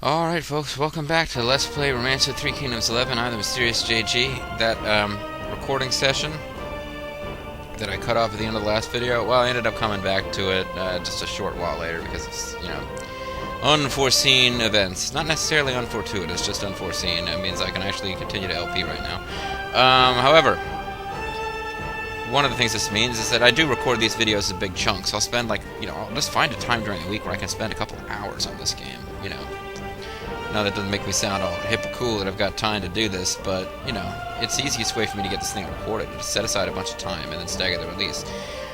Alright folks, welcome back to Let's Play Romance of Three Kingdoms 11. I'm the Mysterious JG. That recording session that I cut off at the end of the last video, well, I ended up coming back to it just a short while later because it's, unforeseen events. Not necessarily unfortuitous, just unforeseen. It means I can actually continue to LP right now. However, one of the things this means is that I do record these videos in big chunks. I'll spend I'll just find a time during the week where I can spend a couple hours on this game, Now, that doesn't make me sound all hip and cool that I've got time to do this, but, it's the easiest way for me to get this thing recorded, to set aside a bunch of time and then stagger the release.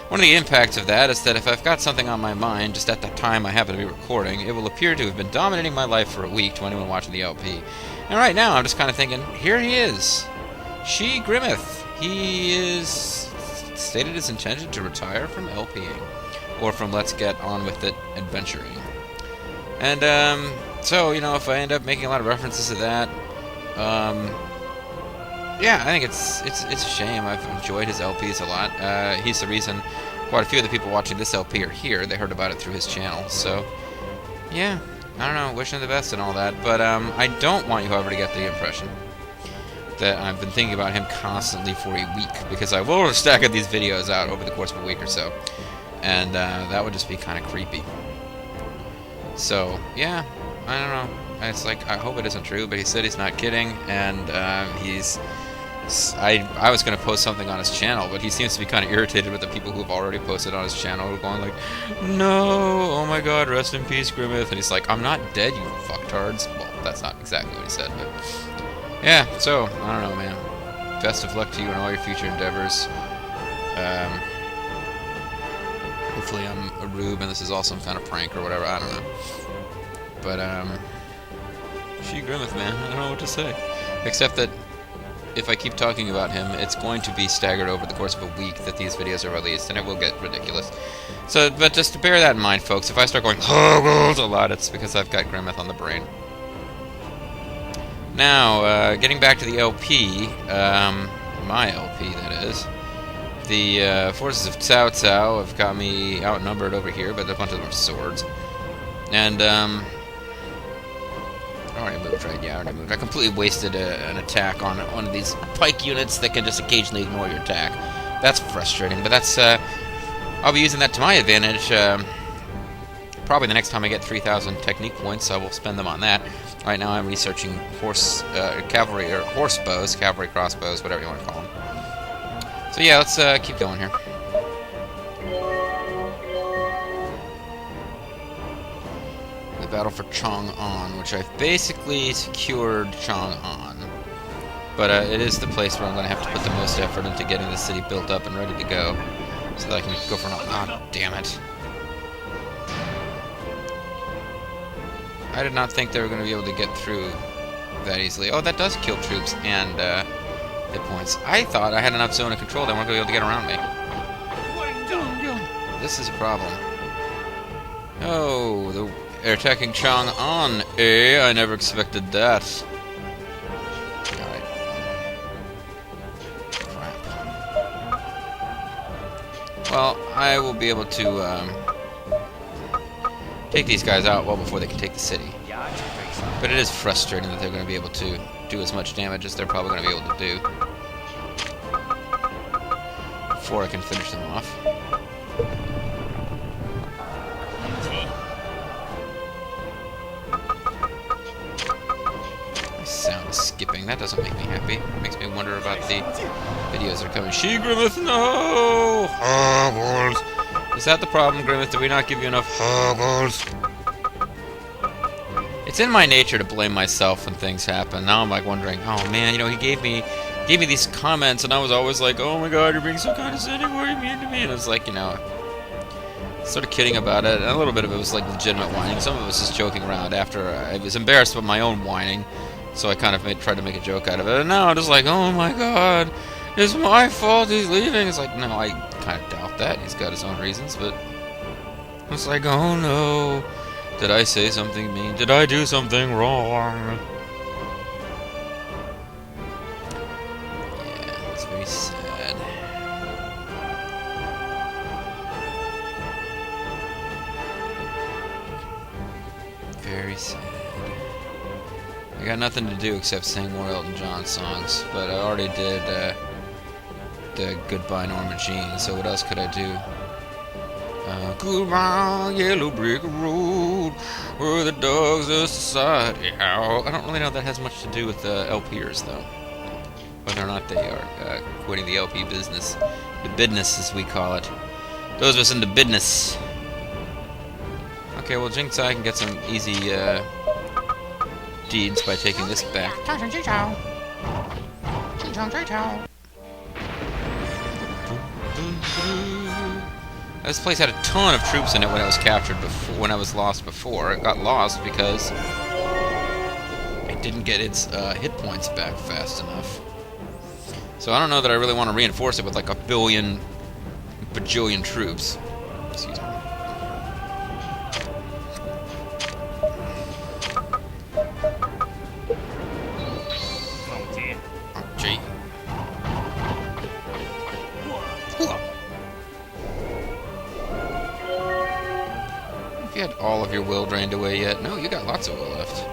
One of the impacts of that is that if I've got something on my mind just at the time I happen to be recording, it will appear to have been dominating my life for a week to anyone watching the LP. And right now, I'm just kind of thinking, here he is. She Grimmeth. He is stated his intention to retire from LPing, or from Let's Get On With It adventuring. And, so, if I end up making a lot of references to that, yeah, I think it's a shame. I've enjoyed his LPs a lot. He's the reason quite a few of the people watching this LP are here. They heard about it through his channel, so, yeah, I don't know, wishing him the best and all that, but, I don't want you, however, to get the impression that I've been thinking about him constantly for a week, because I will stack these videos out over the course of a week or so, and, that would just be kind of creepy. So, yeah, I don't know. It's like, I hope it isn't true, but he said he's not kidding, and I was going to post something on his channel, but he seems to be kind of irritated with the people who have already posted on his channel, who are going like, no, oh my god, rest in peace, Grimmeth, and he's like, I'm not dead, you fucktards. Well, that's not exactly what he said, but yeah, so, I don't know, man. Best of luck to you in all your future endeavors. Hopefully I'm a rube and this is all some kind of prank or whatever, I don't know. But, she Grimmeth, man, I don't know what to say. Except that, if I keep talking about him, it's going to be staggered over the course of a week that these videos are released, and it will get ridiculous. So, but just to bear that in mind, folks, if I start going a lot, it's because I've got Grimmeth on the brain. Now, getting back to the LP, my LP, that is, the forces of Cao Cao have got me outnumbered over here, but a bunch of them are swords. And, I already moved, right? Yeah, I already moved. I completely wasted an attack on one of these pike units that can just occasionally ignore your attack. That's frustrating, but that's, I'll be using that to my advantage. Probably the next time I get 3,000 technique points, I will spend them on that. Right now I'm researching cavalry, or horse bows, cavalry crossbows, whatever you want to call them. So yeah, let's keep going here. The battle for Chang'an, which I've basically secured Chang'an. But it is the place where I'm going to have to put the most effort into getting the city built up and ready to go, so that I can go for an... Oh, damn it. I did not think they were going to be able to get through that easily. Oh, that does kill troops and hit points. I thought I had enough zone of control they weren't going to be able to get around me. This is a problem. Oh, they're attacking Chang'an. I never expected that. Alright. Crap. Well, I will be able to take these guys out well before they can take the city. But it is frustrating that they're going to be able to do as much damage as they're probably going to be able to do before I can finish them off. My sound is skipping. That doesn't make me happy. It makes me wonder about the videos that are coming. She Grimmeth, no! Is that the problem, Grimmeth? Did we not give you enough hobbles? It's in my nature to blame myself when things happen. Now I'm like wondering, oh man, he gave me these comments, and I was always like, oh my god, you're being so condescending, what are you mean to me? And it was like, sort of kidding about it, and a little bit of it was like legitimate whining. Some of it was just joking around after I was embarrassed about my own whining, so I kind of tried to make a joke out of it. And now I'm just like, oh my god, it's my fault he's leaving. It's like, no, I kind of doubt that. He's got his own reasons, but it's like, oh no, did I say something mean? Did I do something wrong? Yeah, it's very sad. Very sad. I got nothing to do except sing more Elton John songs, but I already did the Goodbye Norma Jean, so what else could I do? Goodbye, yellow brick road, where the dogs of society howl. I don't really know if that has much to do with LPers, though. Whether or not they are quitting the LP business. The business, as we call it. Those of us in the business. Okay, well, Jing Tsai can get some easy deeds by taking this back. This place had a ton of troops in it when it was captured before, when I was lost before. It got lost because it didn't get its hit points back fast enough. So I don't know that I really want to reinforce it with like a bajillion troops. Excuse me. Have you had all of your will drained away yet? No, you got lots of will left.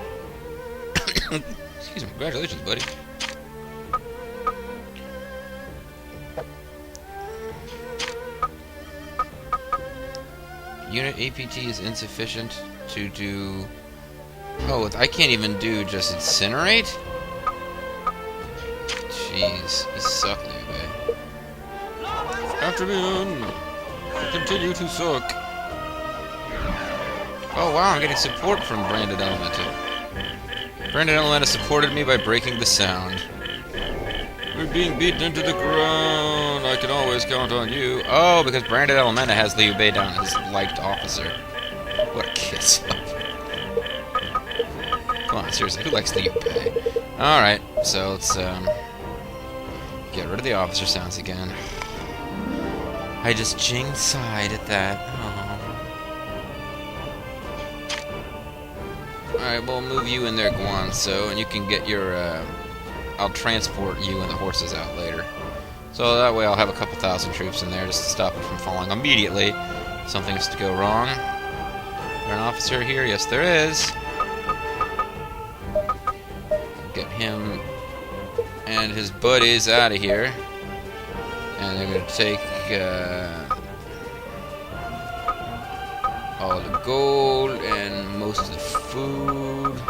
Excuse me. Congratulations, buddy. Unit APT is insufficient to do... Oh, I can't even do just incinerate? Jeez, you suck, Liu Bei. Afternoon! I continue to suck. Oh wow, I'm getting support from Branded Elemental. Branded Elemental supported me by breaking the sound. We're being beaten into the ground. I can always count on you. Oh, because Branded Elementa has Liu Bei down as liked officer. What a kiss. Come on, seriously, who likes Liu Bei? Alright, so let's get rid of the officer sounds again. I just Jing sighed at that. Alright, we'll move you in there, Guan, so, and you can get your, I'll transport you and the horses out later. So that way I'll have a couple thousand troops in there just to stop it from falling immediately. Something's to go wrong. Is there an officer here? Yes, there is. Get him and his buddies out of here. And they're going to take all the gold and most of the food.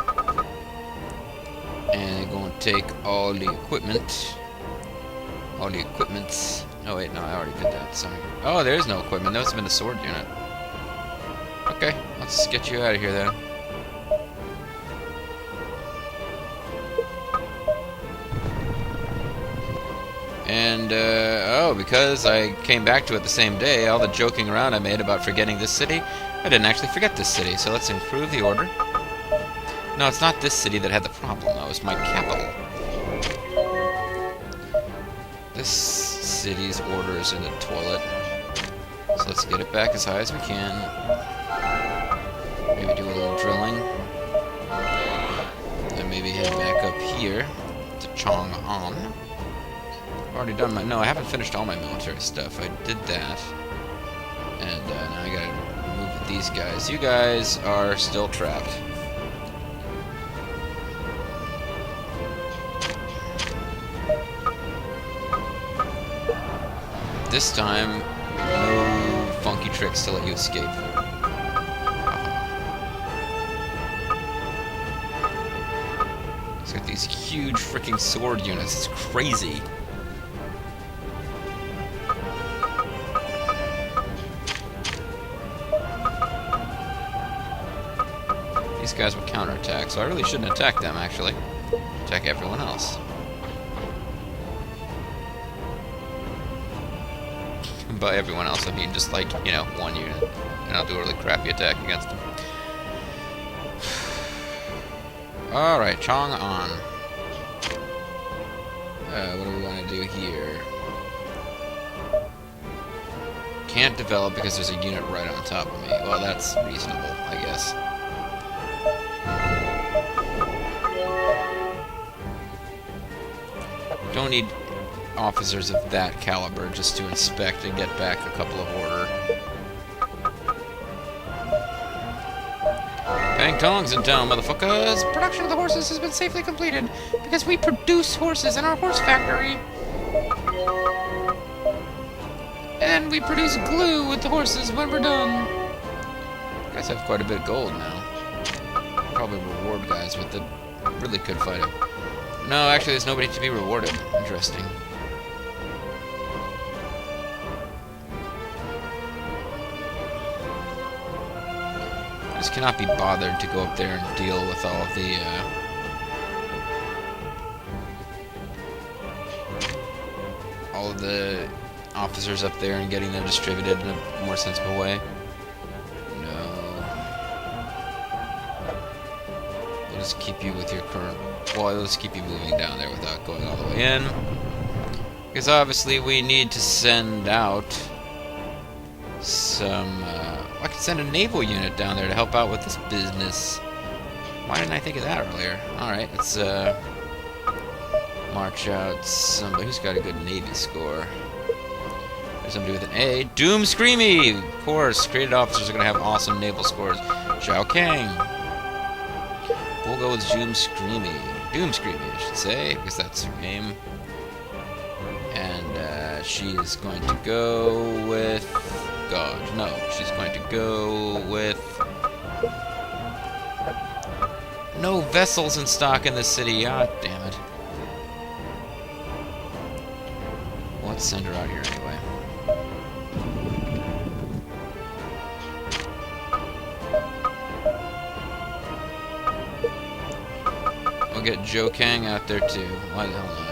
And they're going to take all the equipment. All the equipments. Oh wait, no, I already did that. Sorry. Oh, there is no equipment. That must have been the sword unit. Okay, let's get you out of here then. And, oh, because I came back to it the same day, all the joking around I made about forgetting this city, I didn't actually forget this city, so let's improve the order. No, it's not this city that had the problem, though. It's my capital. This city's order is in the toilet. So let's get it back as high as we can. Maybe do a little drilling. And maybe head back up here to Chang'an. I've already done my... No, I haven't finished all my military stuff. I did that. And now I gotta move with these guys. You guys are still trapped. This time, no funky tricks to let you escape. It's got these huge freaking sword units. It's crazy. These guys will counterattack, so I really shouldn't attack them, actually. Attack everyone else. By everyone else, I mean just like, you know, one unit. And I'll do a really crappy attack against them. Alright, Chang'an. What do we want to do here? Can't develop because there's a unit right on top of me. Well, that's reasonable, I guess. Don't need officers of that caliber just to inspect and get back a couple of order. Chang Tong's in town, motherfuckers. Production of the horses has been safely completed because we produce horses in our horse factory. And we produce glue with the horses when we're done. You guys have quite a bit of gold now. Probably reward guys with it. Really could fight him. No, actually, there's nobody to be rewarded. Interesting. I just cannot be bothered to go up there and deal with all of the officers up there and getting them distributed in a more sensible way. No. We'll just keep you with your current... Well, let's keep you moving down there without going all the way in. Because obviously we need to send out some... I could send a naval unit down there to help out with this business. Why didn't I think of that earlier? Alright, let's march out somebody who's got a good Navy score. There's somebody with an A. Doom Screamy! Of course, created officers are going to have awesome naval scores. Zhao Kang. We'll go with Doom Screamy. Doom Screamy, I should say, because that's her name. And she is going to go with... God, no. She's going to go with... No vessels in stock in the city. Ah, damn it. Let's send her out here anyway. We'll get Zhou Kang out there too. Why the hell not?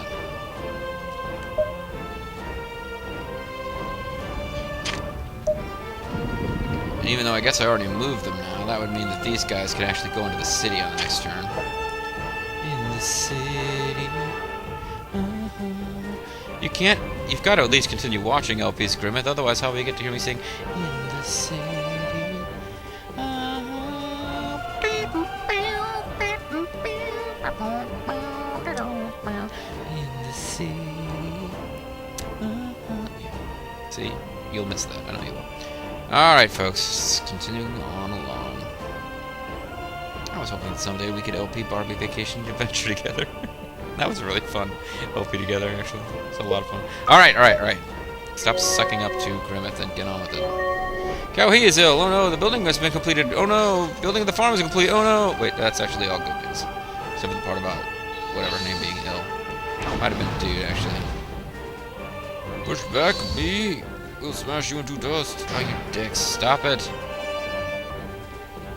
And even though I guess I already moved them now, that would mean that these guys could actually go into the city on the next turn. In the city. You can't... You've got to at least continue watching LP's Grimmeth, otherwise how will you get to hear me sing in the city? In the city. See? You'll miss that. I know you will. Alright, folks. Continuing on along. I was hoping that someday we could LP Barbie Vacation Adventure together. That was really fun. LP together, actually. It's a lot of fun. Alright. Stop sucking up to Grimmeth and get on with it. Cowhee is ill. Oh no, the building has been completed. Oh no, building of the farm is complete. Oh no. Wait, that's actually all good news. Except for the part about whatever name being ill. Might have been a dude, actually. Push back, B. We'll smash you into dust. Oh, you dicks. Stop it.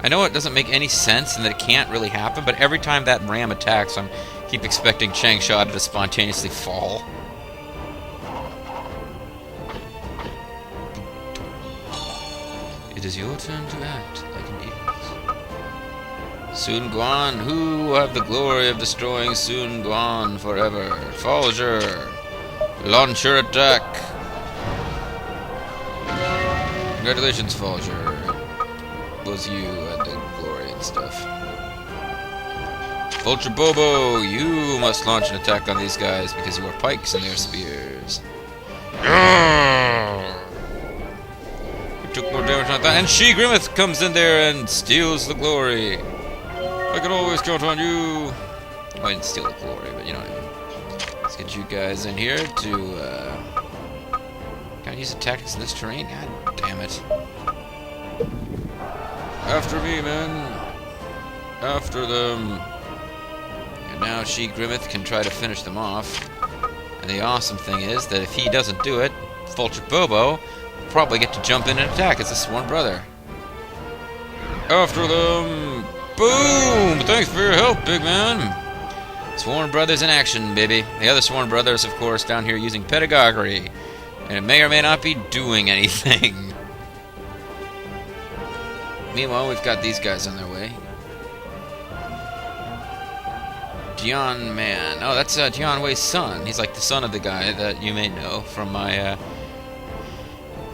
I know it doesn't make any sense and that it can't really happen, but every time that ram attacks, I keep expecting Changsha to spontaneously fall. It is your turn to act like an idiot. Sun Quan, who will have the glory of destroying Sun Quan forever? Folger. Launcher attack. Congratulations, Folger. Was you had the glory and stuff. Vulture Bobo, you must launch an attack on these guys because you are pikes in their spears. You took more damage on that, and she, Grimmeth, comes in there and steals the glory. I can always count on you. Well, I didn't steal the glory, but you know what I mean. Let's get you guys in here to, can I use the tactics in this terrain? God damn it. After me, men. After them. And now she, Grimmeth, can try to finish them off. And the awesome thing is that if he doesn't do it, Vulture Bobo will probably get to jump in and attack as a sworn brother. After them. Boom! Thanks for your help, big man. Sworn brothers in action, baby. The other sworn brothers, of course, down here using pedagogy. And it may or may not be doing anything. Meanwhile, we've got these guys on their way. Jian Man. Oh, that's Jian Wei's son. He's like the son of the guy that you may know from my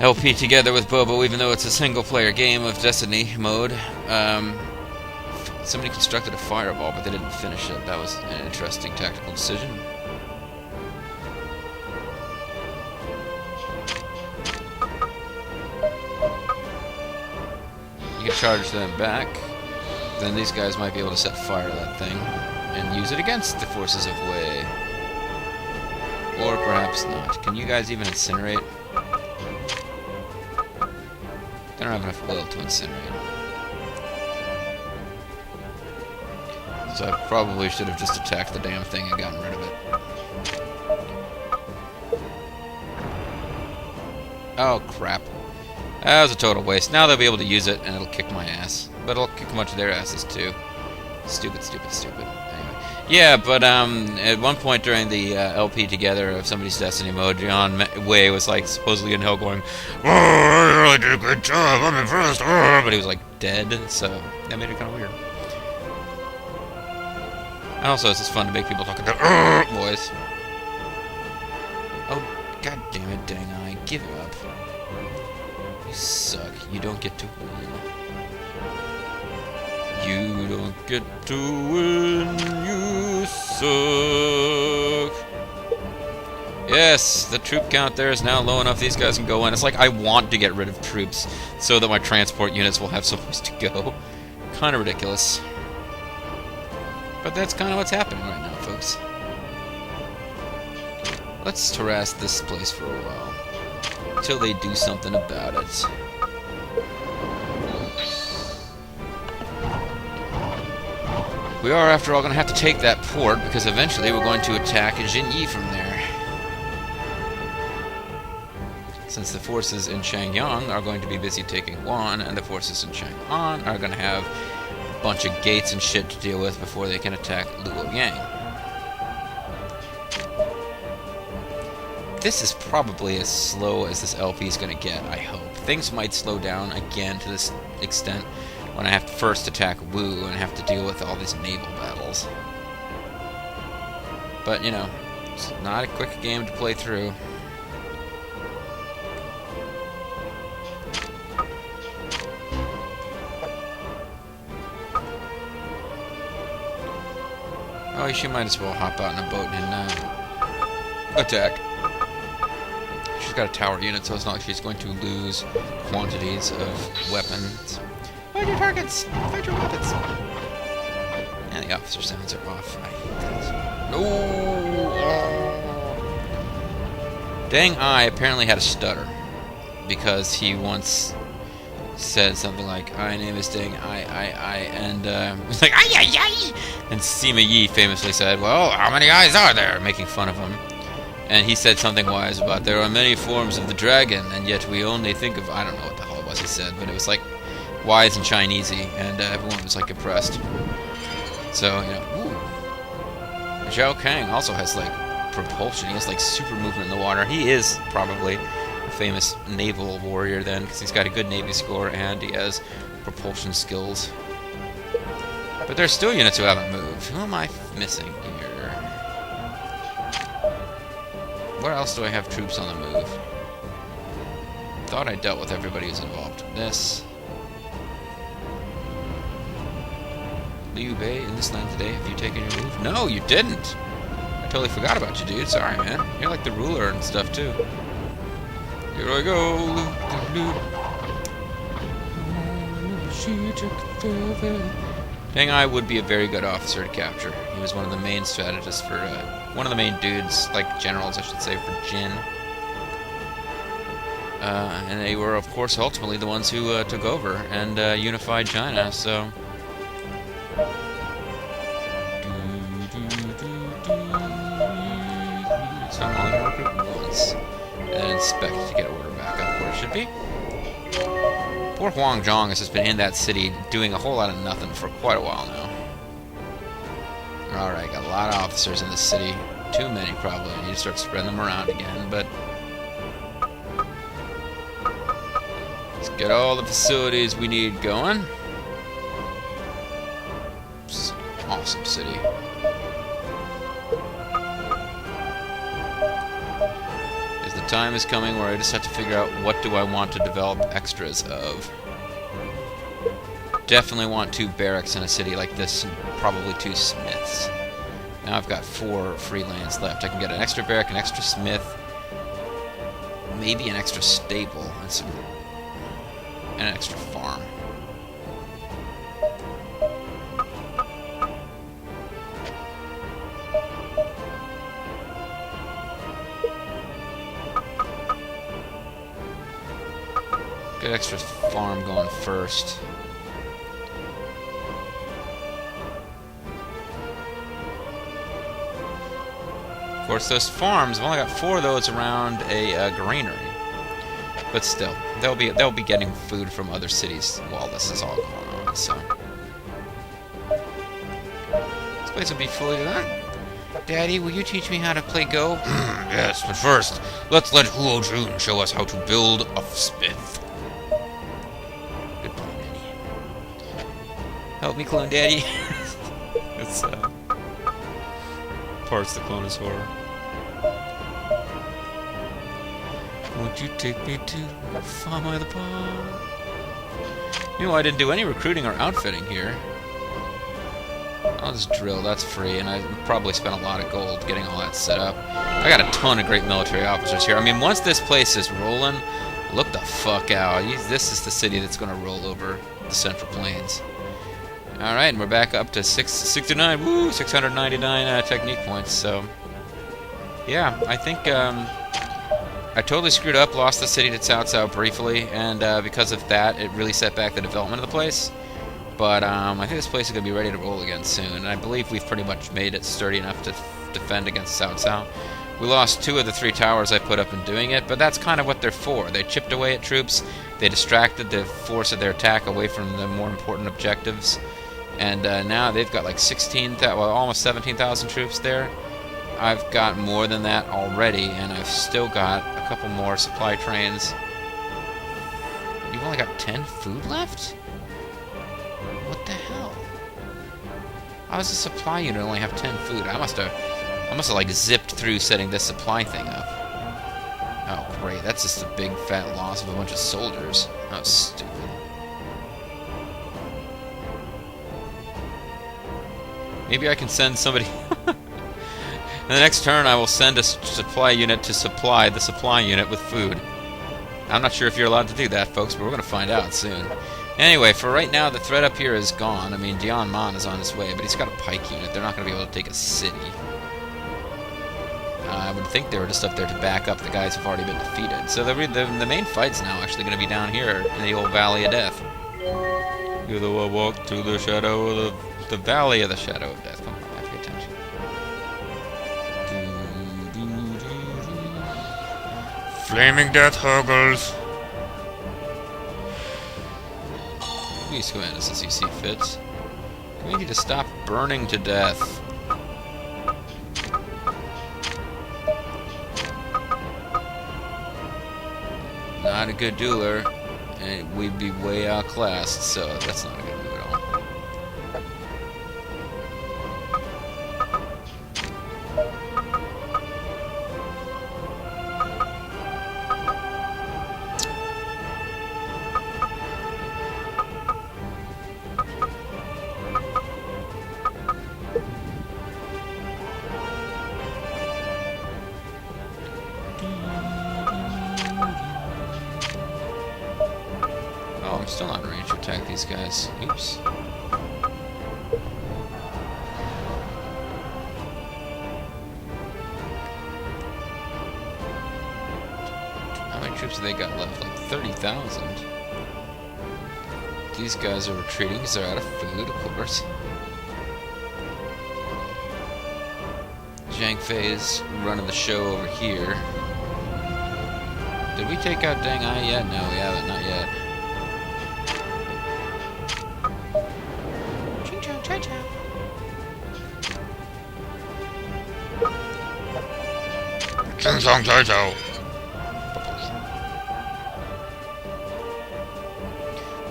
LP together with Bobo, even though it's a single-player game of Destiny mode. Somebody constructed a fireball, but they didn't finish it. That was an interesting tactical decision. You can charge them back. then these guys might be able to set fire to that thing and use it against the forces of Wei. Or perhaps not. Can you guys even incinerate? They don't have enough will to incinerate. So I probably should have just attacked the damn thing and gotten rid of it. Oh, crap. That was a total waste. Now they'll be able to use it, and it'll kick my ass. But it'll kick a bunch of their asses, too. Stupid, stupid, stupid. Anyway. Yeah, but at one point during the LP together of Somebody's Destiny mode, John Wei was, like, supposedly in hell going, "Oh, I really did a good job, I'm impressed," but he was, like, dead, so that made it kind of weird. And also, it's just fun to make people talk in their voice. Oh, god damn it, dang I. Give up. You suck. You don't get to win. You don't get to win. You suck. Yes, the troop count there is now low enough these guys can go in. It's like I want to get rid of troops so that my transport units will have someplace to go. Kind of ridiculous. But that's kind of what's happening right now, folks. Let's harass this place for a while. Until they do something about it. We are, after all, going to have to take that port, because eventually we're going to attack Jinyi from there. Since the forces in Chang'an are going to be busy taking Wan, and the forces in Chang'an are going to have a bunch of gates and shit to deal with before they can attack Luoyang. This is probably as slow as this LP is going to get, I hope. Things might slow down again to this extent when I have to first attack Wu and have to deal with all these naval battles. But, you know, it's not a quick game to play through. Oh, she might as well hop out in a boat and attack. She's got a tower unit, so it's not like she's going to lose quantities of weapons. Find your targets! Find your weapons! And the officer sounds are off. I hate that. No! Oh. Dang Ai apparently had a stutter. Because he once said something like, "My name is Dang I," and it's like, "Ay, ay, ay!" And Sima Yi famously said, "Well, how many eyes are there?" Making fun of him. And he said something wise about, "There are many forms of the dragon, and yet we only think of..." I don't know what the hell it was he said, but it was like wise and Chinesey, and everyone was like impressed. So, you know, ooh. Zhao Kang also has like propulsion. He has like super movement in the water. He is probably a famous naval warrior then, because he's got a good navy score and he has propulsion skills. But there's still units who haven't moved. Who am I missing here? Where else do I have troops on the move? Thought I dealt with everybody who's involved in this. Liu Bei in this land today. Have you taken your move? No, you didn't. I totally forgot about you, dude. Sorry, man. You're like the ruler and stuff too. Here I go. Dang Ai would be a very good officer to capture. He was one of the main strategists for one of the main dudes, like generals, I should say, for Jin. And they were, of course, ultimately the ones who took over and unified China. So. So I'm only recruit once, and then inspect to get order back up where it should be. Poor Huang Zhong has just been in that city doing a whole lot of nothing for quite a while now. Alright, got a lot of officers in this city. Too many, probably. I need to start spreading them around again, but let's get all the facilities we need going. It's an awesome city. The time is coming where I just have to figure out what do I want to develop extras of. Definitely want 2 barracks in a city like this, and probably 2 smiths. Now I've got 4 free lands left. I can get an extra barrack, an extra smith, maybe an extra stable, and an extra farm. extra farm going first. Of course, those farms, I've only got 4 of those around a granary. But still, they'll be getting food from other cities while this is all going on, so. This place will be fully done. Daddy, will you teach me how to play Go? Yes, but first, let's let Huo Jun show us how to build a smith. Goodbye, Daddy. Help me, Clone Daddy. It's, parts the clone is horror. Won't you take me to Farm by the Pond? You know, I didn't do any recruiting or outfitting here. I'll just drill, that's free, and I probably spent a lot of gold getting all that set up. I got a ton of great military officers here. I mean, once this place is rolling, look the fuck out. This is the city that's going to roll over the Central Plains. Alright, and we're back up to 669, woo, 699 technique points, so. Yeah, I think, I totally screwed up, lost the city to Cao Cao briefly, and because of that, it really set back the development of the place. But I think this place is going to be ready to roll again soon, and I believe we've pretty much made it sturdy enough to defend against Cao Cao. We lost 2 of the 3 towers I put up in doing it, but that's kind of what they're for. They chipped away at troops, they distracted the force of their attack away from the more important objectives, and now they've got like 16,000, well, almost 17,000 troops there. I've got more than that already, and I've still got a couple more supply trains. You've only got 10 food left? What the hell? How does the supply unit only have 10 food? I must have like zipped through setting this supply thing up. Oh great, that's just a big fat loss of a bunch of soldiers. That was stupid. Maybe I can send somebody... In the next turn, I will send a supply unit to supply the supply unit with food. I'm not sure if you're allowed to do that, folks, but we're going to find out soon. Anyway, for right now, the threat up here is gone. I mean, Dion Man is on his way, but he's got a pike unit. They're not going to be able to take a city. I would think they were just up there to back up the guys who've already been defeated. So the main fight's now actually going to be down here in the old Valley of Death. You will walk to the shadow of the Valley of the Shadow of Death. Come on, I have to pay attention. Flaming death hurgles. Please command us as you see fit. We need to stop burning to death. Not a good dueler, and we'd be way outclassed, so that's not a good move at all. I'm still not in range to attack these guys. Oops. How many troops have they got left? Like 30,000. These guys are retreating because they're out of food, of course. Zhang Fei is running the show over here. Did we take out Deng Ai yet? No, we haven't. Not yet.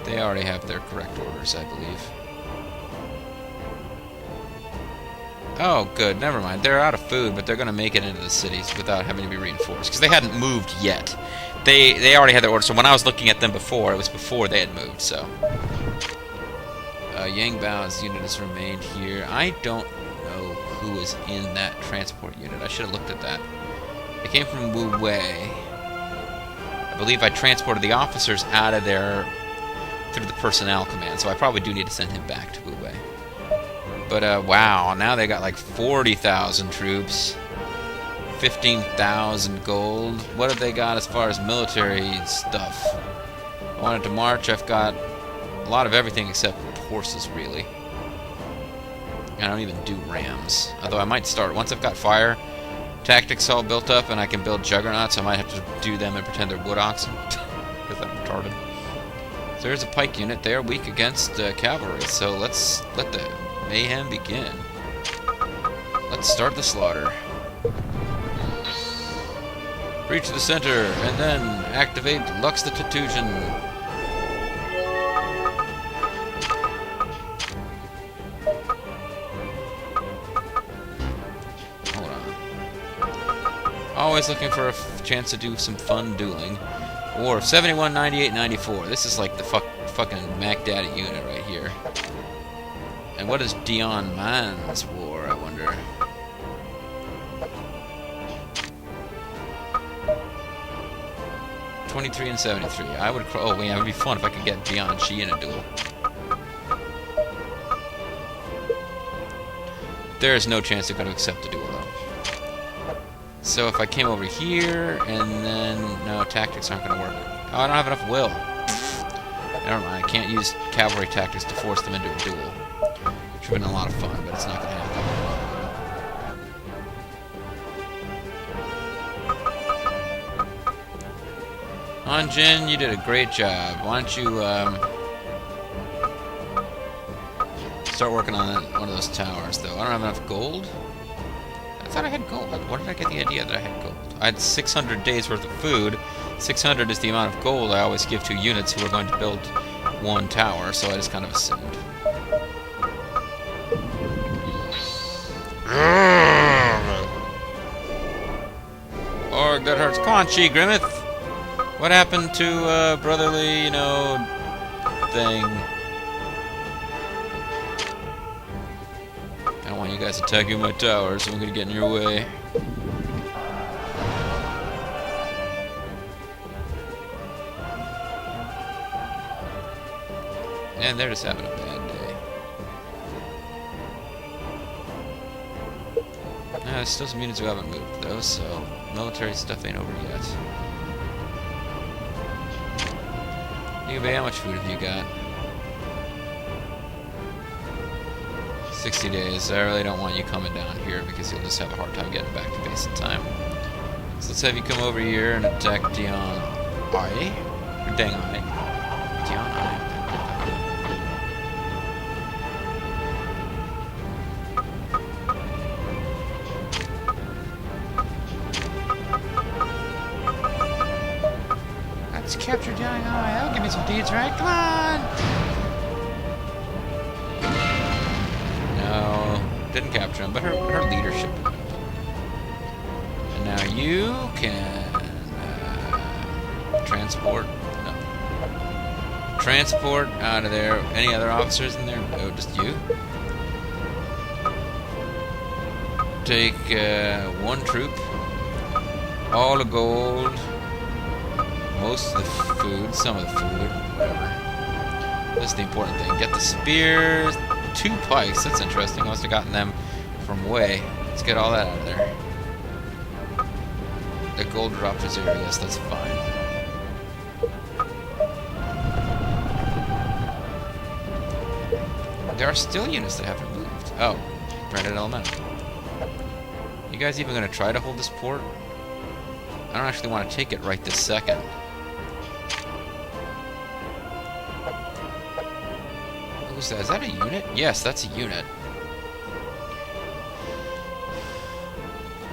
They already have their correct orders, I believe. Oh, good. Never mind. They're out of food, but they're going to make it into the cities without having to be reinforced, because they hadn't moved yet. They already had their orders, so when I was looking at them before, it was before they had moved, so... Yang Bao's unit has remained here. I don't know who is in that transport unit. I should have looked at that. It came from Wu Wei. I believe I transported the officers out of there through the personnel command, so I probably do need to send him back to Wu Wei. But, wow, now they got like 40,000 troops, 15,000 gold. What have they got as far as military stuff? wanted to march. I've got a lot of everything except horses, really. I don't even do rams. Although I might start, once I've got fire tactics all built up and I can build juggernauts, I might have to do them and pretend they're wood oxen. Because I'm retarded. So there's a pike unit. They are weak against cavalry, so let's let the mayhem begin. Let's start the slaughter. Breach the center, and then activate Lux the Titusian. Hold on. Always looking for a chance to do some fun dueling. War of 71, 98, 94. This is like the fucking Mac Daddy unit right here. And what is Dion Man's war, I wonder? '23 and 73. I would. Oh, yeah, it would be fun if I could get Dion Shi in a duel. There is no chance they're going to accept a duel, though. So if I came over here, and then... No, tactics aren't going to work. Oh, I don't have enough will. Never mind, I can't use cavalry tactics to force them into a duel. Which would have been a lot of fun, but it's not going to happen. Hanjin, you did a great job. Why don't you, start working on one of those towers, though. I don't have enough gold? I thought I had gold. Where did I get the idea that I had gold? I had 600 days worth of food. 600 is the amount of gold I always give to units who are going to build one tower, so I just kind of assumed. Org, that hurts. Come on, Chi Grimmith. What happened to brotherly, you know, thing? I don't want you guys attacking my tower, so I'm gonna get in your way. And they're just having a bad day. There's still some units who haven't moved, though, so military stuff ain't over yet. How much food have you got? 60 days. I really don't want you coming down here because you'll just have a hard time getting back to base in time. So let's have you come over here and attack Dion I? Or Dang I? Dion I. Let's capture Chang'an. That'll give me some deeds, right? Come on! No, didn't capture him, but her leadership. And now you can transport. No. Transport out of there. Any other officers in there? No, just you. Take one troop. All the gold. Most of the food, some of the food, whatever. That's the important thing. Get the spears, 2 pikes. That's interesting. I must have gotten them from Wei. Let's get all that out of there. The gold drop to 0. Yes, that's fine. There are still units that haven't moved. Oh, Branded Elemental. You guys even going to try to hold this port? I don't actually want to take it right this second. Who's that? Is that a unit? Yes, that's a unit.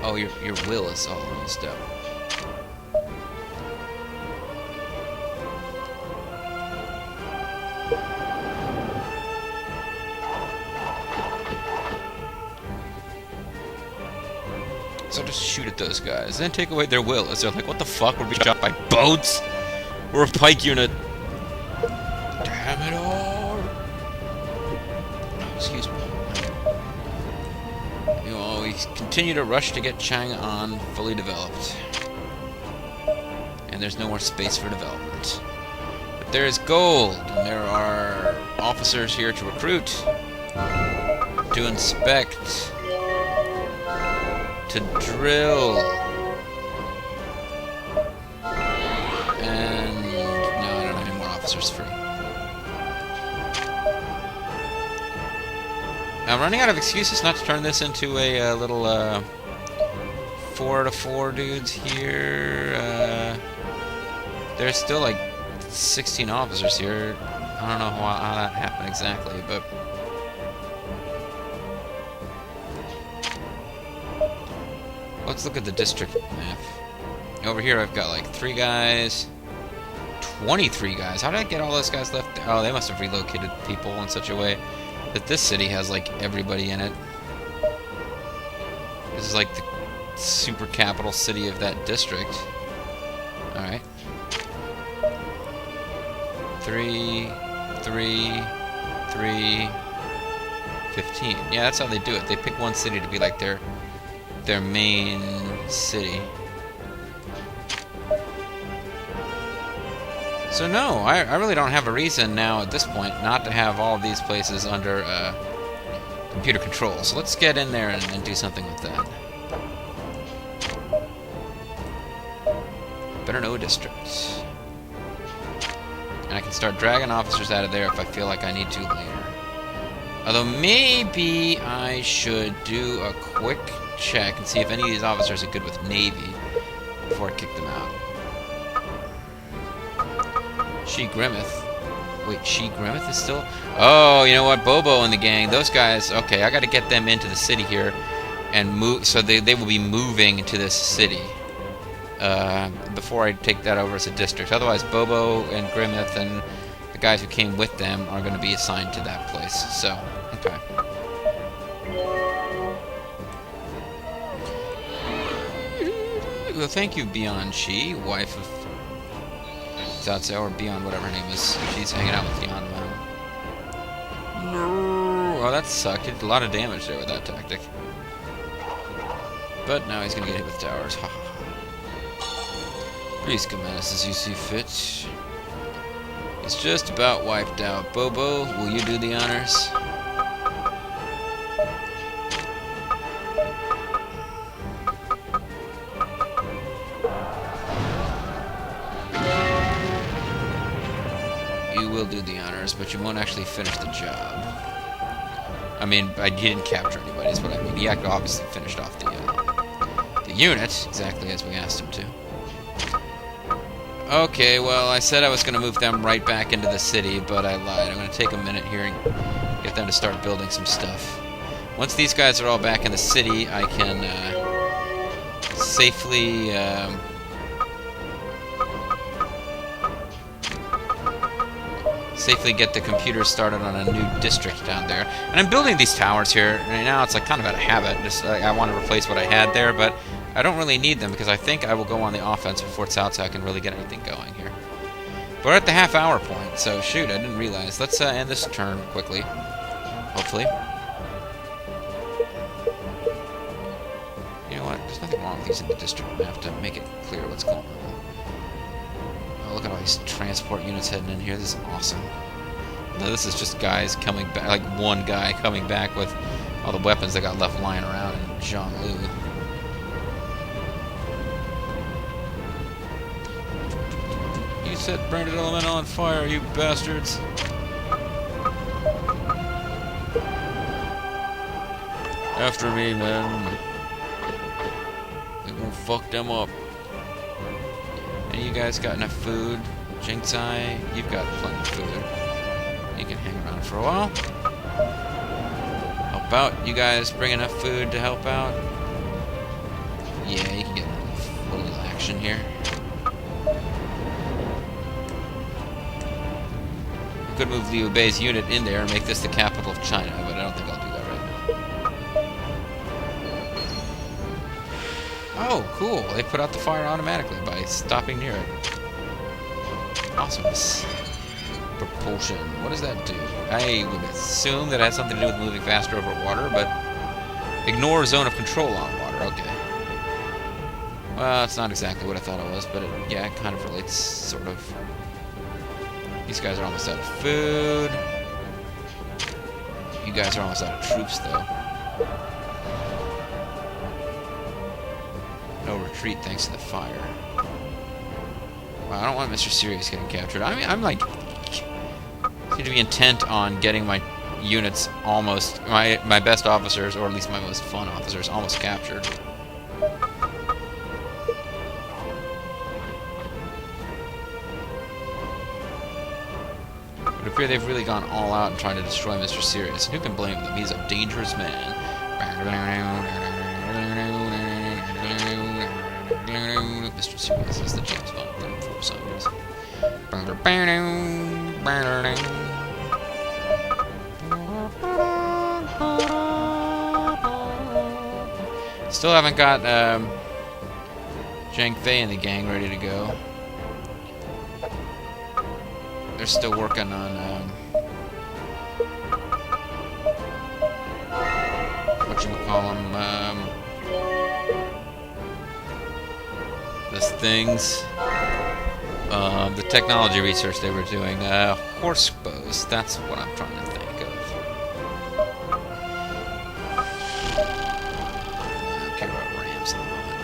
Oh, your will is all used up. So just shoot at those guys, then take away their will. As they're like, what the fuck? We're being shot by boats? We're a pike unit. Damn it all. Oh, excuse me. You know, we continue to rush to get Chang'an fully developed. And there's no more space for development. But there is gold, and there are officers here to recruit, to inspect, to drill, and no, I don't have any more officers. officers free. I'm running out of excuses not to turn this into a little 4-to-4 dudes here. There's still like 16 officers here. I don't know how that happened exactly, but let's look at the district map. Over here I've got like 3 guys, 23 guys. How did I get all those guys left there? Oh, they must have relocated people in such a way that this city has like everybody in it. This is like the super capital city of that district. Alright. 3, 3, 3, 15. Yeah, that's how they do it. They pick one city to be like their main city. So no, I really don't have a reason now at this point not to have all of these places under computer control. So let's get in there and do something with that. Better know districts. And I can start dragging officers out of there if I feel like I need to later. Although maybe I should do a quick check and see if any of these officers are good with Navy before I kick them out. She Grimmeth. Wait, She Grimmeth is still... Oh, you know what? Bobo and the gang, those guys... Okay, I gotta get them into the city here and move... So they will be moving to this city before I take that over as a district. Otherwise, Bobo and Grimmeth and the guys who came with them are going to be assigned to that place. So, okay. Well, thank you, Beyond She, wife of Zatsu, or Beyond, whatever her name is. She's hanging out with Beyond now. No. Oh, that sucked. He did a lot of damage there with that tactic. But now he's going to get hit with towers. Ha ha ha. Please come at us as you see fit. He's just about wiped out. Bobo, will you do the honors? You will do the honors, but you won't actually finish the job. I mean, he didn't capture anybody, is what I mean. He obviously finished off the unit, exactly as we asked him to. Okay, well, I said I was going to move them right back into the city, but I lied. I'm going to take a minute here and get them to start building some stuff. Once these guys are all back in the city, I can safely get the computers started on a new district down there. And I'm building these towers here. Right now it's like kind of out of habit. Just I want to replace what I had there, but I don't really need them because I think I will go on the offense before it's out so I can really get anything going here. But we're at the half-hour point, so shoot, I didn't realize. Let's end this turn quickly, hopefully. You know what? There's nothing wrong with using the district map to make it clear what's going on. Oh, look at all these transport units heading in here. This is awesome. Now, this is just guys coming back, like one guy coming back with all the weapons that got left lying around in Zhonglu. You set Branded Elemental on fire, you bastards! After me, man. We're gonna fuck them up. And you guys got enough food? Jinxai, you've got plenty of food. You can hang around for a while. Help out. You guys bring enough food to help out? Yeah, you can get a little action here. We could move Liu Bei's unit in there and make this the capital of China, but I don't think I'll do that right now. Oh, cool. They put out the fire automatically by stopping near it. Awesomeness. Propulsion. What does that do? I would assume that it has something to do with moving faster over water, but ignore zone of control on water. Okay. Well, it's not exactly what I thought it was, but yeah, it kind of relates, sort of. These guys are almost out of food. You guys are almost out of troops, though. No retreat thanks to the fire. Wow, I don't want Mr. Sirius getting captured. I mean, I'm like seem to be intent on getting my units almost, my best officers, or at least my most fun officers, almost captured. It would appear they've really gone all out and trying to destroy Mr. Sirius. And who can blame them? He's a dangerous man. Mr. Sirius is the James Bond theme for some reason. Still haven't got Zhang Fei and the gang ready to go. They're still working on whatchamacallem, those things. The technology research they were doing. Horse bows, that's what I'm trying to think of. I don't care about rams at the moment.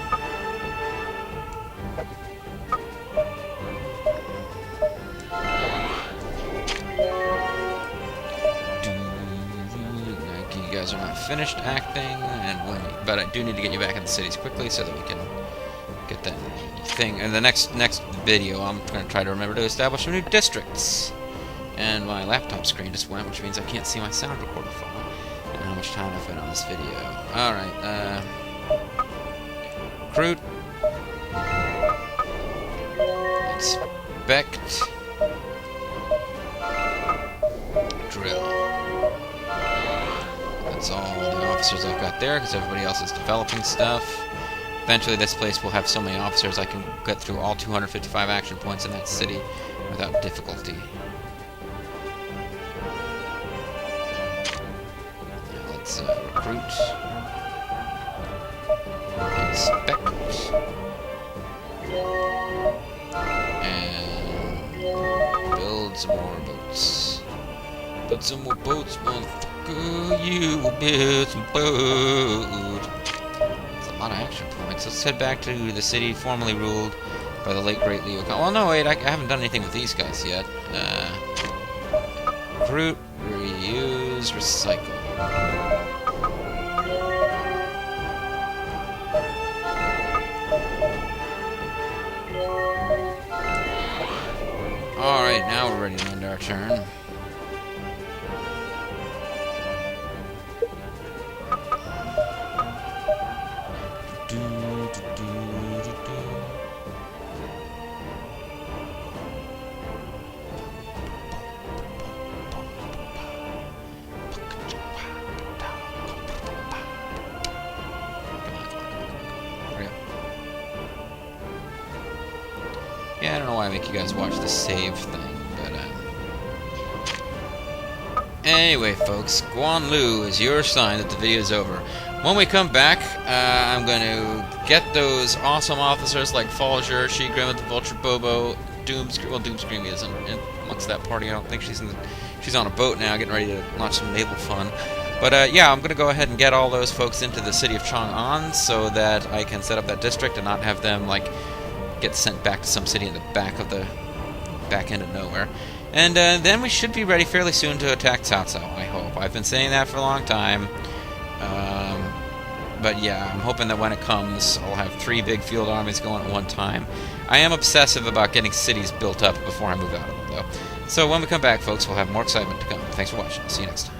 You guys are not finished acting, but I do need to get you back in the cities quickly so that we can get that thing. And the next video, I'm going to try to remember to establish new districts. And my laptop screen just went, which means I can't see my sound recorder file and how much time I've been on this video. Alright, recruit. Inspect. Drill. That's all the officers I've got there, because everybody else is developing stuff. Eventually this place will have so many officers I can get through all 255 action points in that city without difficulty. Now let's recruit. Inspect. And build some more boats. Build some more boats, motherfucker. You will build some boats. That's a lot of action points. Let's head back to the city formerly ruled by the late great Leo. Well, no, wait, I haven't done anything with these guys yet. Recruit, reuse, recycle. Alright, now we're ready to end our turn. Yeah, I don't know why I make you guys watch the save thing, but anyway, folks, Guanlu is your sign that the video is over. When we come back, I'm going to get those awesome officers like Falger, Shigrim with the Vulture Bobo, Doomscream. Well, Doomscream isn't amongst that party. I don't think she's on a boat now, getting ready to launch some naval fun. But yeah, I'm going to go ahead and get all those folks into the city of Chang'an so that I can set up that district and not have them like get sent back to some city in the back end of nowhere. And then we should be ready fairly soon to attack Cao Cao, I hope. I've been saying that for a long time. But yeah, I'm hoping that when it comes, I'll have 3 big field armies going at one time. I am obsessive about getting cities built up before I move out of them, though. So when we come back, folks, we'll have more excitement to come. Thanks for watching. See you next time.